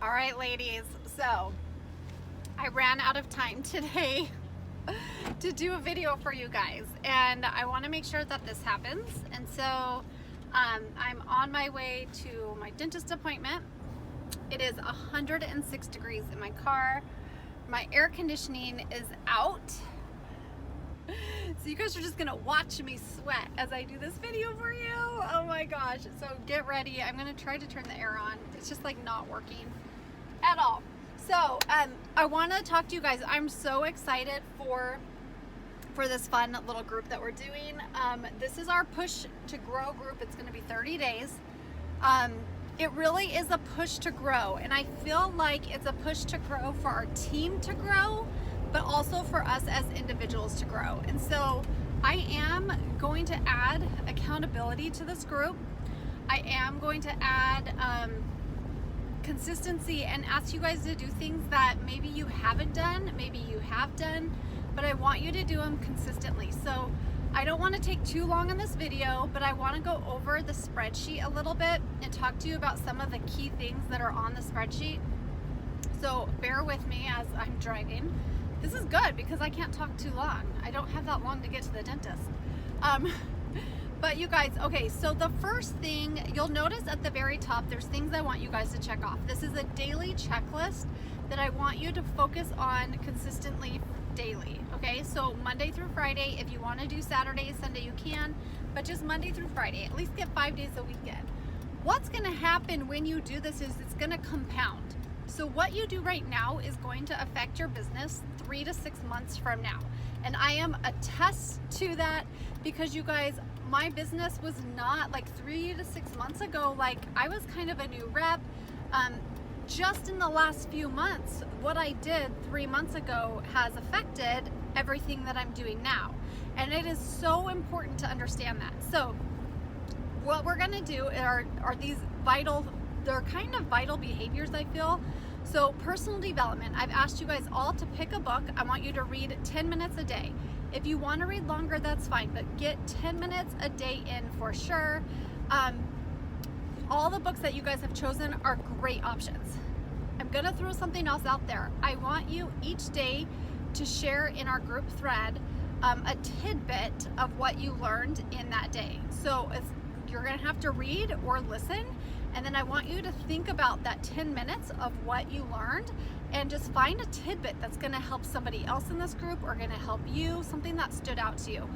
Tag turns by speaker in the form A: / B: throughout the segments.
A: All right, ladies, so I ran out of time today to do a video for you guys, and I want to make sure that this happens. And so I'm on my way to my dentist appointment. It is 106 degrees in my car. My air conditioning is out. So you guys are just gonna watch me sweat as I do this video for you. Oh my gosh. So get ready. I'm gonna try to turn the air on. It's just like not working at all. So I want to talk to you guys. I'm so excited for this fun little group that we're doing. This is our push to grow group. It's going to be 30 days. It really is a push to grow, and I feel like it's a push to grow for our team to grow, but also for us as individuals to grow. And so I am going to add accountability to this group. I am going to add consistency and ask you guys to do things that maybe you haven't done, maybe you have done, but I want you to do them consistently. So I don't want to take too long on this video, but I want to go over the spreadsheet a little bit and talk to you about some of the key things that are on the spreadsheet. So bear with me as I'm driving. This is good because I can't talk too long. I don't have that long to get to the dentist. But you guys, okay, so the first thing you'll notice at the very top, there's things I want you guys to check off. This is a daily checklist that I want you to focus on consistently daily, okay? So Monday through Friday. If you want to do Saturday and Sunday, you can, but just Monday through Friday. At least get 5 days a weekend. What's going to happen when you do this is it's going to compound. So what you do right now is going to affect your business 3 to 6 months from now. And I am a test to that because you guys, my business was not like 3 to 6 months ago. Like I was kind of a new rep. Just in the last few months, what I did 3 months ago has affected everything that I'm doing now. And it is so important to understand that. So what we're gonna do are these vital, they're kind of vital behaviors, I feel. So personal development, I've asked you guys all to pick a book. I want you to read 10 minutes a day. If you want to read longer, that's fine, but get 10 minutes a day in for sure. All the books that you guys have chosen are great options. I'm gonna throw something else out there. I want you each day to share in our group thread a tidbit of what you learned in that day. So you're gonna have to read or listen, and then I want you to think about that 10 minutes of what you learned and just find a tidbit that's gonna help somebody else in this group or gonna help you, something that stood out to you.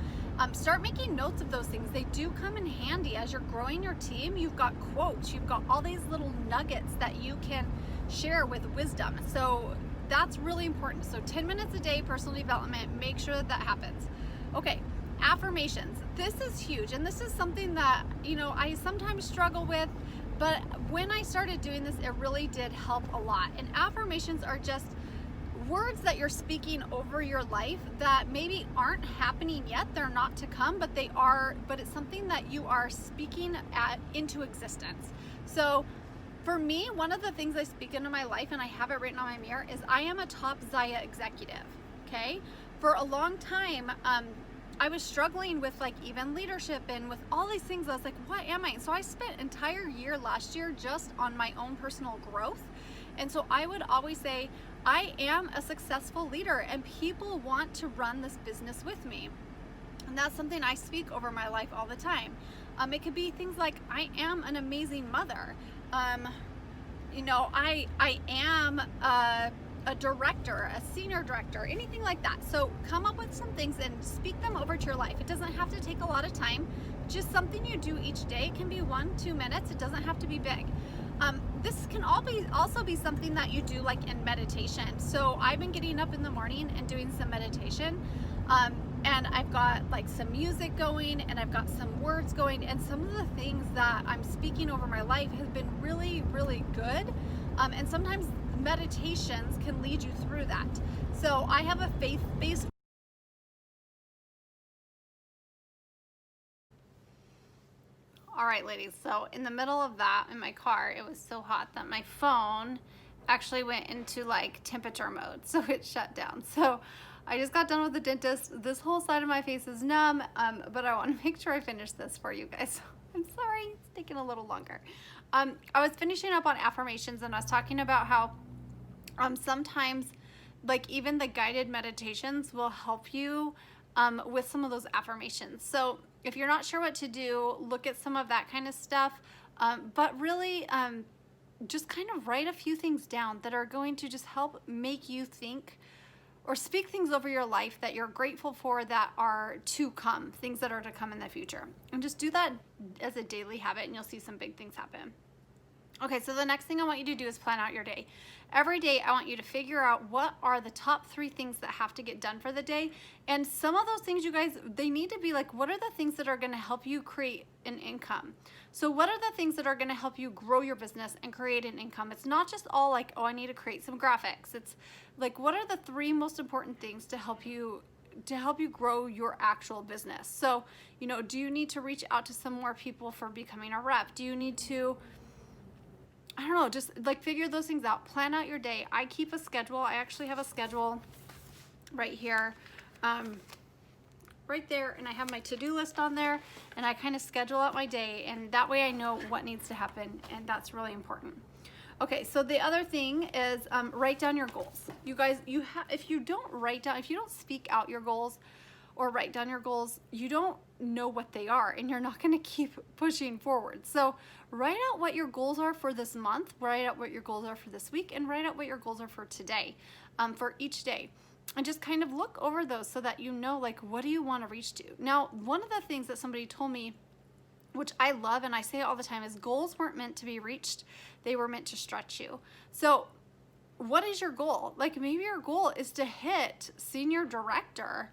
A: Start making notes of those things. They do come in handy as you're growing your team. You've got quotes, you've got all these little nuggets that you can share with wisdom. So that's really important. So 10 minutes a day, personal development, make sure that that happens. Okay, affirmations. This is huge, and this is something that, you know, I sometimes struggle with, but when I started doing this, it really did help a lot. And affirmations are just words that you're speaking over your life that maybe aren't happening yet. They're not to come, but they are, but it's something that you are speaking into existence. So for me, one of the things I speak into my life, and I have it written on my mirror, is I am a top ZYIA executive, okay? For a long time, I was struggling with like even leadership and with all these things. I was like, what am I? So I spent an entire year last year just on my own personal growth. And so I would always say, I am a successful leader and people want to run this business with me. And that's something I speak over my life all the time. It could be things like, I am an amazing mother. You know, I am a director, a senior director, anything like that. So come up with some things and speak them over to your life. It doesn't have to take a lot of time. Just something you do each day. It can be 1-2 minutes. It doesn't have to be big. This can also be something that you do like in meditation. So I've been getting up in the morning and doing some meditation. And I've got like some music going and I've got some words going, and some of the things that I'm speaking over my life has been really, really good. And sometimes meditations can lead you through that. So I have a faith-based. All right, ladies, so in the middle of that in my car, it was so hot that my phone actually went into like temperature mode, so it shut down. So I just got done with the dentist. This whole side of my face is numb, but I want to make sure I finish this for you guys. I'm sorry, it's taking a little longer. I was finishing up on affirmations, and I was talking about how sometimes like even the guided meditations will help you with some of those affirmations. So if you're not sure what to do, look at some of that kind of stuff. But really, just kind of write a few things down that are going to just help make you think or speak things over your life that you're grateful for, that are to come, things that are to come in the future. And just do that as a daily habit, and you'll see some big things happen. Okay, so the next thing I want you to do is plan out your day. Every day, I want you to figure out what are the top 3 things that have to get done for the day. And some of those things, you guys, they need to be like, what are the things that are going to help you create an income? So what are the things that are going to help you grow your business and create an income? It's not just all like, oh, I need to create some graphics. It's like, what are the 3 most important things to help you grow your actual business? So, you know, do you need to reach out to some more people for becoming a rep? Do you need to, I don't know, just like figure those things out. Plan out your day. I keep a schedule. I actually have a schedule right here, right there, and I have my to-do list on there, and I kind of schedule out my day, and that way I know what needs to happen, and that's really important. Okay, so the other thing is write down your goals. You guys, if you don't speak out your goals or write down your goals, you don't know what they are, and you're not going to keep pushing forward. So write out what your goals are for this month, write out what your goals are for this week, and write out what your goals are for today, for each day. And just kind of look over those so that you know, like, what do you want to reach to? Now, one of the things that somebody told me, which I love and I say it all the time, is goals weren't meant to be reached. They were meant to stretch you. So what is your goal? Like, maybe your goal is to hit senior director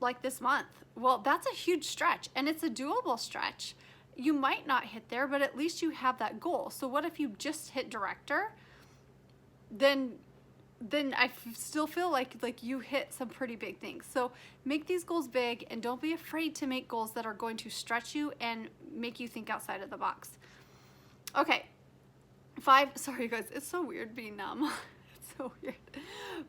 A: like this month. Well, that's a huge stretch, and it's a doable stretch. You might not hit there, but at least you have that goal. So what if you just hit director? Then I still feel like you hit some pretty big things. So make these goals big, and don't be afraid to make goals that are going to stretch you and make you think outside of the box. Okay, 5, sorry guys, it's so weird being numb. It's so weird.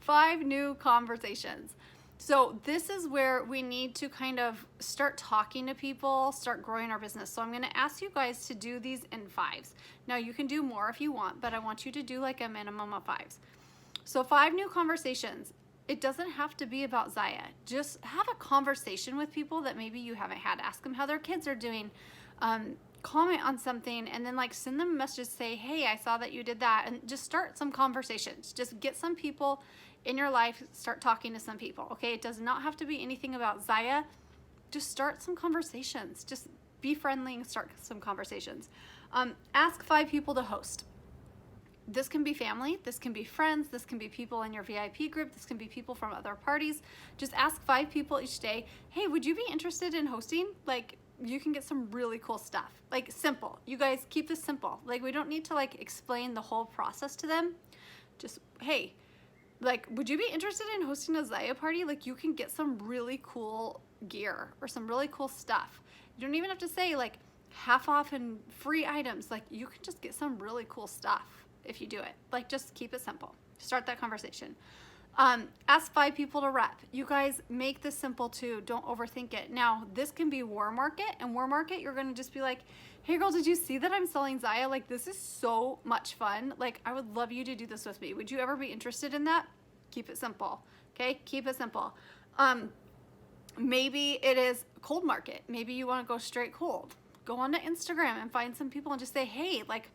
A: 5 new conversations. So this is where we need to kind of start talking to people, start growing our business. So I'm going to ask you guys to do these in 5s. Now you can do more if you want, but I want you to do like a minimum of 5s. So 5 new conversations. It doesn't have to be about Zyiya. Just have a conversation with people that maybe you haven't had. Ask them how their kids are doing. Comment on something, and then like send them a message, say, hey, I saw that you did that, and just start some conversations. Just get some people in your life, start talking to some people, okay? It does not have to be anything about Zyiya. Just start some conversations. Just be friendly and start some conversations. Ask 5 people to host. This can be family, this can be friends, this can be people in your VIP group, this can be people from other parties. Just ask 5 people each day, hey, would you be interested in hosting? Like, you can get some really cool stuff. Like, simple. You guys, keep this simple. Like, we don't need to like explain the whole process to them. Just, hey, like, would you be interested in hosting a Zyiya party? Like, you can get some really cool gear or some really cool stuff. You don't even have to say like half off and free items. Like, you can just get some really cool stuff if you do it. Like, just keep it simple. Start that conversation. Ask 5 people to rep. You guys, make this simple too. Don't overthink it. Now, this can be War Market, and War Market, you're going to just be like, hey girl, did you see that I'm selling Zyiya? Like, this is so much fun. Like, I would love you to do this with me. Would you ever be interested in that? Keep it simple. Okay, keep it simple. Maybe it is cold market. Maybe you want to go straight cold. Go on to Instagram and find some people and just say, hey, like,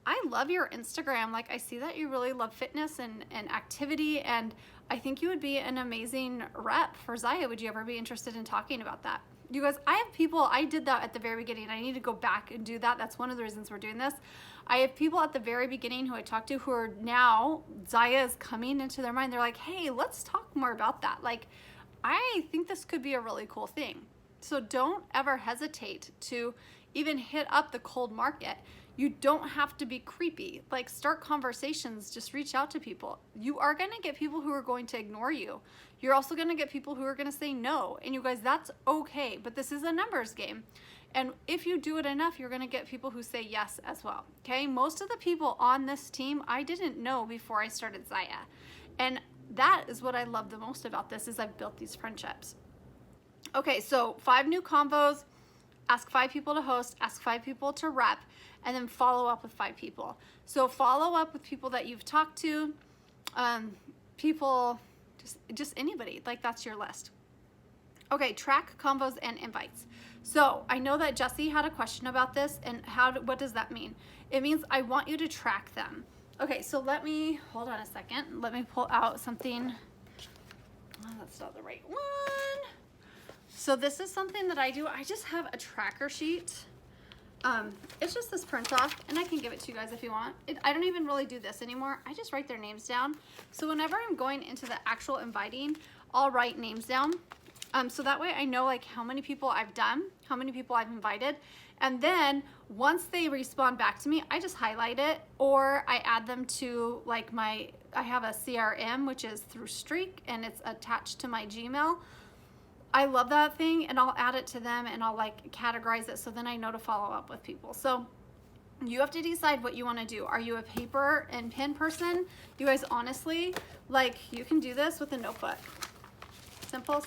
A: I love your Instagram. Like, I see that you really love fitness and activity, and I think you would be an amazing rep for Zyiya. Would you ever be interested in talking about that? You guys, I have people, I did that at the very beginning. I need to go back and do that. That's one of the reasons we're doing this. I have people at the very beginning who I talked to who are now, Zyiya is coming into their mind. They're like, hey, let's talk more about that. Like, I think this could be a really cool thing. So don't ever hesitate to even hit up the cold market. You don't have to be creepy. Like, start conversations, just reach out to people. You are gonna get people who are going to ignore you. You're also gonna get people who are gonna say no. And you guys, that's okay, but this is a numbers game. And if you do it enough, you're gonna get people who say yes as well, okay? Most of the people on this team, I didn't know before I started Zyiya. And that is what I love the most about this, is I've built these friendships. Okay, so 5 new convos. ask 5 people to host, ask 5 people to rep, and then follow up with 5 people. So follow up with people that you've talked to, people, just anybody, like that's your list. Okay, track convos and invites. So I know that Jesse had a question about this, and what does that mean? It means I want you to track them. Okay, so hold on a second. Let me pull out something. Oh, that's not the right one. So this is something that I do. I just have a tracker sheet. It's just this print off, and I can give it to you guys if you want. I don't even really do this anymore. I just write their names down. So whenever I'm going into the actual inviting, I'll write names down. So that way I know like how many people I've done, how many people I've invited. And then once they respond back to me, I just highlight it, or I add them to like I have a CRM, which is through Streak, and it's attached to my Gmail. I love that thing, and I'll add it to them, and I'll like categorize it so then I know to follow up with people. So you have to decide what you want to do. Are you a paper and pen person? You guys, honestly, like you can do this with a notebook.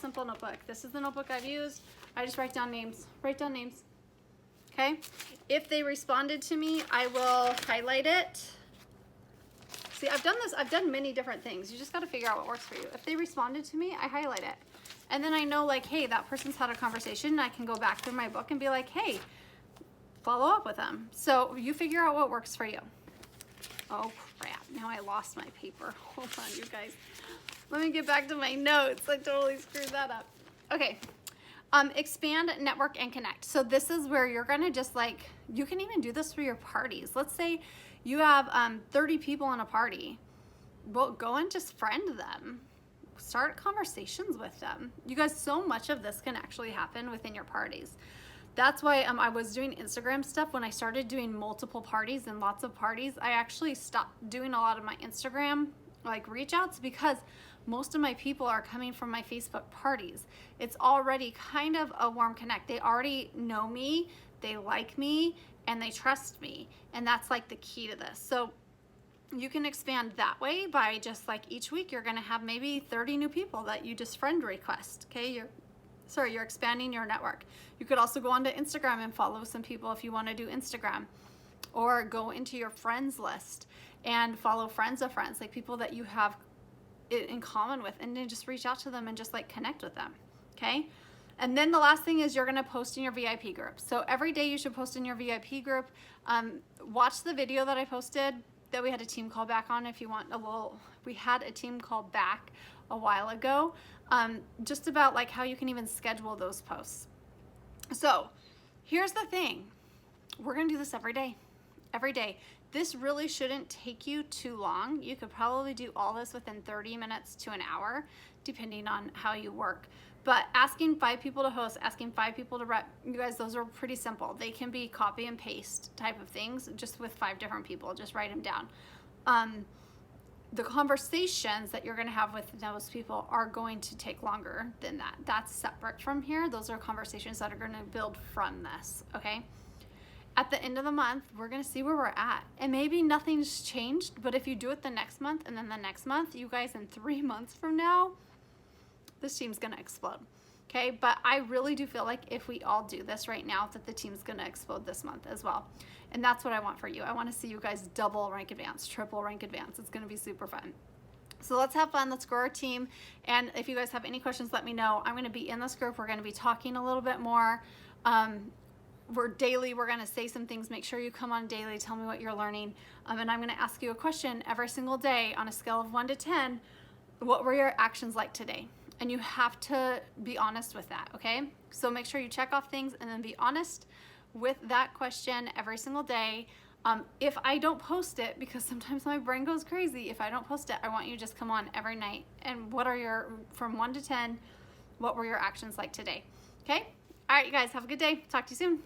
A: Simple notebook. This is the notebook I've used. I just write down names. Okay? If they responded to me, I will highlight it. See, I've done this. I've done many different things. You just got to figure out what works for you. If they responded to me, I highlight it. And then I know like, hey, that person's had a conversation, and I can go back through my book and be like, hey, follow up with them. So you figure out what works for you. Oh crap, now I lost my paper. Hold on, you guys. Let me get back to my notes. I totally screwed that up. Okay, expand, network, and connect. So this is where you're gonna just like, you can even do this for your parties. Let's say you have 30 people in a party. Well, go and just friend them. Start conversations with them. You guys, so much of this can actually happen within your parties. That's why I was doing Instagram stuff. When I started doing multiple parties and lots of parties, I actually stopped doing a lot of my Instagram like reach outs, because most of my people are coming from my Facebook parties. It's already kind of a warm connect. They already know me, they like me, and they trust me. And that's like the key to this. So you can expand that way by just like each week you're gonna have maybe 30 new people that you just friend request. Okay, you're expanding your network. You could also go onto Instagram and follow some people if you want to do Instagram, or go into your friends list and follow friends of friends, like people that you have it in common with, and then just reach out to them and just like connect with them. Okay, and then the last thing is you're gonna post in your VIP group. So every day you should post in your VIP group. Watch the video that I posted that we had a team call back on. If you want we had a team call back a while ago, just about like how you can even schedule those posts. So here's the thing, we're gonna do this every day. This really shouldn't take you too long. You could probably do all this within 30 minutes to an hour, depending on how you work. But asking 5 people to host, asking 5 people to rep, you guys, those are pretty simple. They can be copy and paste type of things, just with 5 different people. Just write them down. The conversations that you're gonna have with those people are going to take longer than that. That's separate from here. Those are conversations that are gonna build from this, okay? At the end of the month, we're gonna see where we're at. And maybe nothing's changed, but if you do it the next month and then the next month, you guys, in 3 months from now, this team's gonna explode, okay? But I really do feel like if we all do this right now, that the team's gonna explode this month as well. And that's what I want for you. I wanna see you guys double rank advance, triple rank advance. It's gonna be super fun. So let's have fun, let's grow our team. And if you guys have any questions, let me know. I'm gonna be in this group. We're gonna be talking a little bit more. We're gonna say some things. Make sure you come on daily, tell me what you're learning. And I'm gonna ask you a question every single day on a scale of 1 to 10. What were your actions like today? And you have to be honest with that, okay? So make sure you check off things and then be honest with that question every single day. If I don't post it, because sometimes my brain goes crazy, if I don't post it, I want you to just come on every night. And from 1 to 10, what were your actions like today? Okay? All right, you guys, have a good day. Talk to you soon.